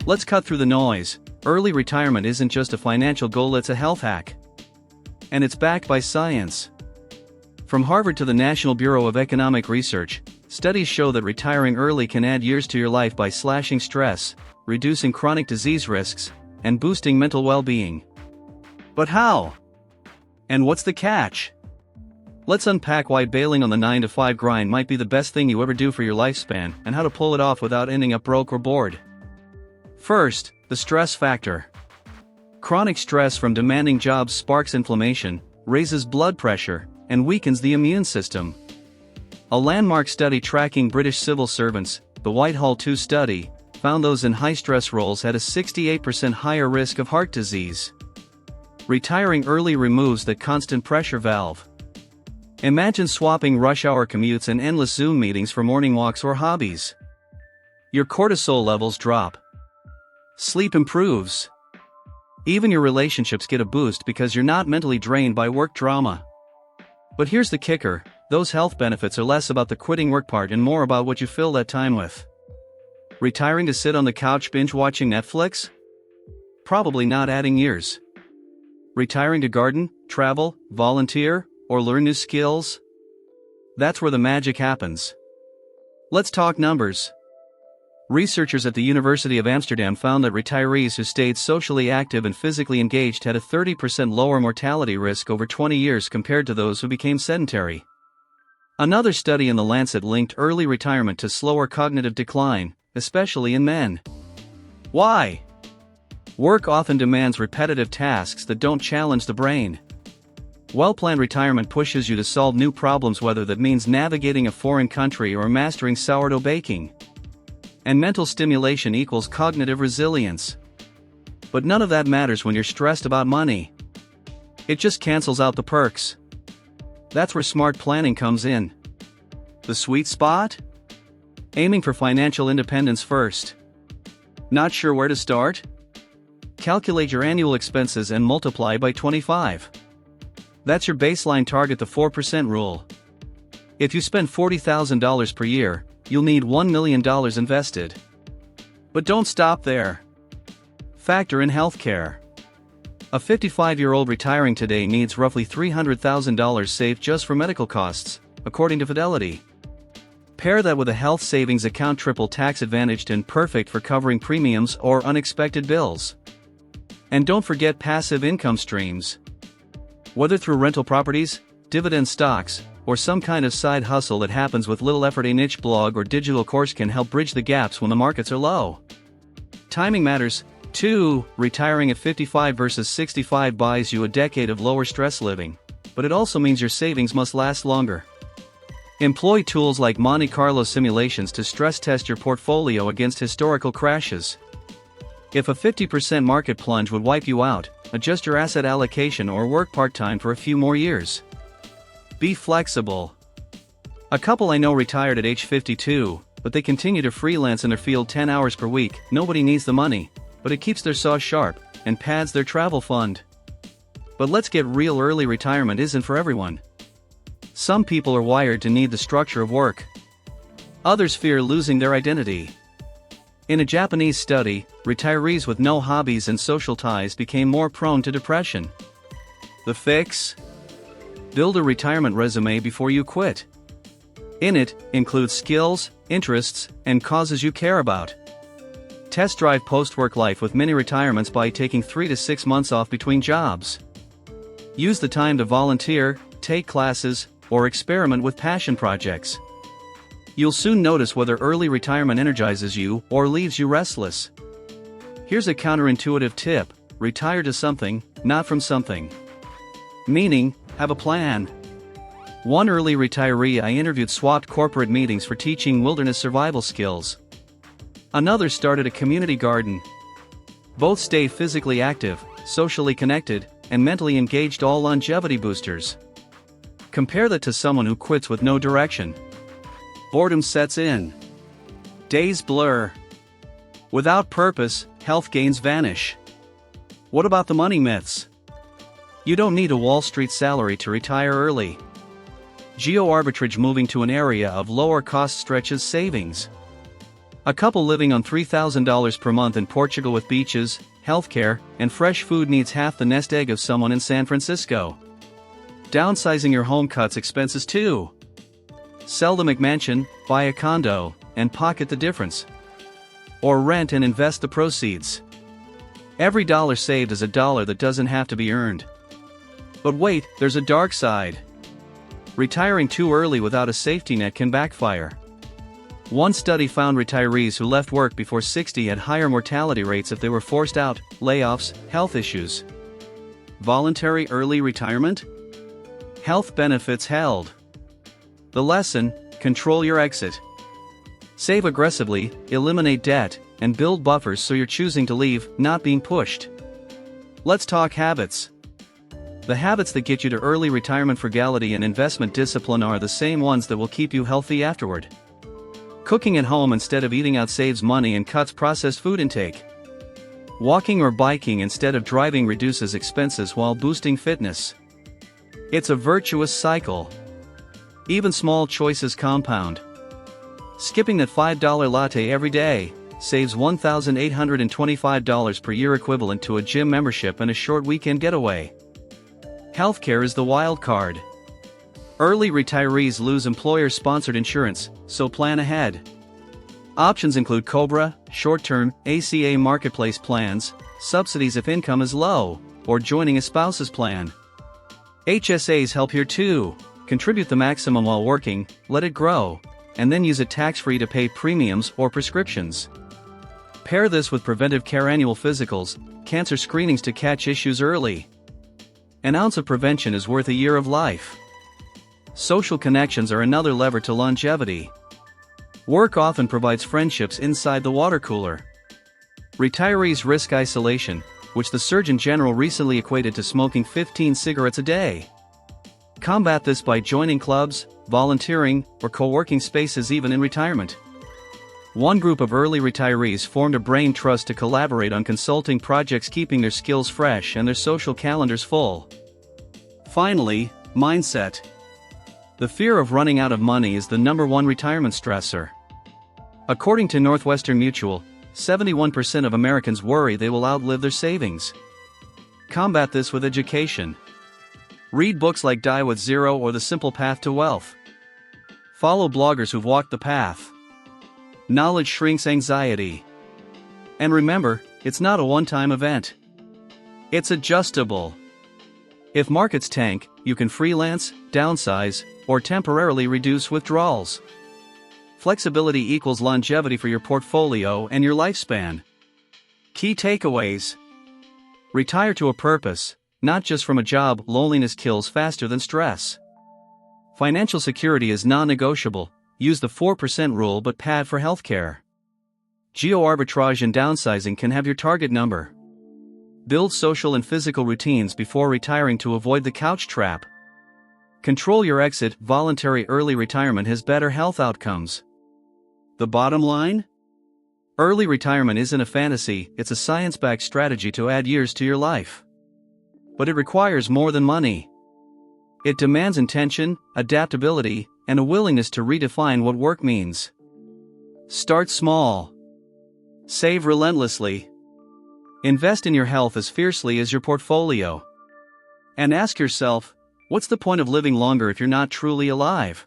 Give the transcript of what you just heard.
Let's cut through the noise. Early retirement isn't just a financial goal, it's a health hack. And it's backed by science. From Harvard to the National Bureau of Economic Research, studies show that retiring early can add years to your life by slashing stress, reducing chronic disease risks, and boosting mental well-being. But how? And what's the catch? Let's unpack why bailing on the 9-to-5 grind might be the best thing you ever do for your lifespan, and how to pull it off without ending up broke or bored. First, the stress factor. Chronic stress from demanding jobs sparks inflammation, raises blood pressure, and weakens the immune system. A landmark study tracking British civil servants, the Whitehall 2 study, found those in high-stress roles had a 68% higher risk of heart disease. Retiring early removes that constant pressure valve. Imagine swapping rush-hour commutes and endless Zoom meetings for morning walks or hobbies. Your cortisol levels drop. Sleep improves. Even your relationships get a boost because you're not mentally drained by work drama. But here's the kicker, those health benefits are less about the quitting work part and more about what you fill that time with. Retiring to sit on the couch binge-watching Netflix? Probably not adding years. Retiring to garden, travel, volunteer, or learn new skills? That's where the magic happens. Let's talk numbers. Researchers at the University of Amsterdam found that retirees who stayed socially active and physically engaged had a 30% lower mortality risk over 20 years compared to those who became sedentary. Another study in The Lancet linked early retirement to slower cognitive decline, especially in men. Why? Work often demands repetitive tasks that don't challenge the brain. Well-planned retirement pushes you to solve new problems, whether that means navigating a foreign country or mastering sourdough baking. And mental stimulation equals cognitive resilience. But none of that matters when you're stressed about money. It just cancels out the perks. That's where smart planning comes in. The sweet spot? Aiming for financial independence first. Not sure where to start? Calculate your annual expenses and multiply by 25. That's your baseline target, the 4% rule. If you spend $40,000 per year, you'll need $1 million invested. But don't stop there. Factor in healthcare. A 55-year-old retiring today needs roughly $300,000 saved just for medical costs, according to Fidelity. Pair that with a health savings account, triple tax advantaged and perfect for covering premiums or unexpected bills. And don't forget passive income streams. Whether through rental properties, dividend stocks, or some kind of side hustle that happens with little effort, a niche blog or digital course can help bridge the gaps when the markets are low. Timing matters, too. Retiring at 55 versus 65 buys you a decade of lower stress living, but it also means your savings must last longer. Employ tools like Monte Carlo simulations to stress test your portfolio against historical crashes. If a 50% market plunge would wipe you out, adjust your asset allocation or work part-time for a few more years. Be flexible. A couple I know retired at age 52, but they continue to freelance in their field 10 hours per week. Nobody needs the money, but it keeps their saw sharp and pads their travel fund. But let's get real, early retirement isn't for everyone. Some people are wired to need the structure of work. Others fear losing their identity. In a Japanese study, retirees with no hobbies and social ties became more prone to depression. The fix? Build a retirement resume before you quit. In it, include skills, interests, and causes you care about. Test drive post-work life with mini retirements by taking 3 to 6 months off between jobs. Use the time to volunteer, take classes, or experiment with passion projects. You'll soon notice whether early retirement energizes you or leaves you restless. Here's a counterintuitive tip: retire to something, not from something. Meaning, have a plan. One early retiree I interviewed swapped corporate meetings for teaching wilderness survival skills. Another started a community garden. Both stay physically active, socially connected, and mentally engaged, all longevity boosters. Compare that to someone who quits with no direction. Boredom sets in. Days blur. Without purpose, health gains vanish. What about the money myths? You don't need a Wall Street salary to retire early. Geo-arbitrage, moving to an area of lower cost, stretches savings. A couple living on $3,000 per month in Portugal with beaches, healthcare, and fresh food needs half the nest egg of someone in San Francisco. Downsizing your home cuts expenses too. Sell the McMansion, buy a condo, and pocket the difference. Or rent and invest the proceeds. Every dollar saved is a dollar that doesn't have to be earned. But wait, there's a dark side. Retiring too early without a safety net can backfire. One study found retirees who left work before 60 had higher mortality rates if they were forced out, layoffs, health issues. Voluntary early retirement? Health benefits held. The lesson: control your exit. Save aggressively, eliminate debt, and build buffers so you're choosing to leave, not being pushed. Let's talk habits. The habits that get you to early retirement frugality and investment discipline are the same ones that will keep you healthy afterward. Cooking at home instead of eating out saves money and cuts processed food intake. Walking or biking instead of driving reduces expenses while boosting fitness. It's a virtuous cycle. Even small choices compound. Skipping that $5 latte every day saves $1,825 per year, equivalent to a gym membership and a short weekend getaway. Healthcare is the wild card. Early retirees lose employer-sponsored insurance, so plan ahead. Options include COBRA, short-term, ACA marketplace plans, subsidies if income is low, or joining a spouse's plan. HSAs help here too. Contribute the maximum while working, let it grow, and then use it tax-free to pay premiums or prescriptions. Pair this with preventive care annual physicals, cancer screenings to catch issues early. An ounce of prevention is worth a year of life. Social connections are another lever to longevity. Work often provides friendships inside the water cooler. Retirees risk isolation, which the Surgeon General recently equated to smoking 15 cigarettes a day. Combat this by joining clubs, volunteering, or co-working spaces even in retirement. One group of early retirees formed a brain trust to collaborate on consulting projects, keeping their skills fresh and their social calendars full. Finally, mindset. The fear of running out of money is the #1 retirement stressor. According to Northwestern Mutual, 71% of Americans worry they will outlive their savings. Combat this with education. Read books like Die with Zero or The Simple Path to Wealth. Follow bloggers who've walked the path. Knowledge shrinks anxiety. And remember, it's not a one-time event. It's adjustable. If markets tank, you can freelance, downsize, or temporarily reduce withdrawals. Flexibility equals longevity for your portfolio and your lifespan. Key takeaways. Retire to a purpose, not just from a job. Loneliness kills faster than stress. Financial security is non-negotiable. Use the 4% rule, but pad for healthcare. Geo-arbitrage and downsizing can have your target number. Build social and physical routines before retiring to avoid the couch trap. Control your exit. Voluntary early retirement has better health outcomes. The bottom line? Early retirement isn't a fantasy, it's a science-backed strategy to add years to your life. But it requires more than money. It demands intention, adaptability, and a willingness to redefine what work means. Start small. Save relentlessly. Invest in your health as fiercely as your portfolio. And ask yourself, what's the point of living longer if you're not truly alive?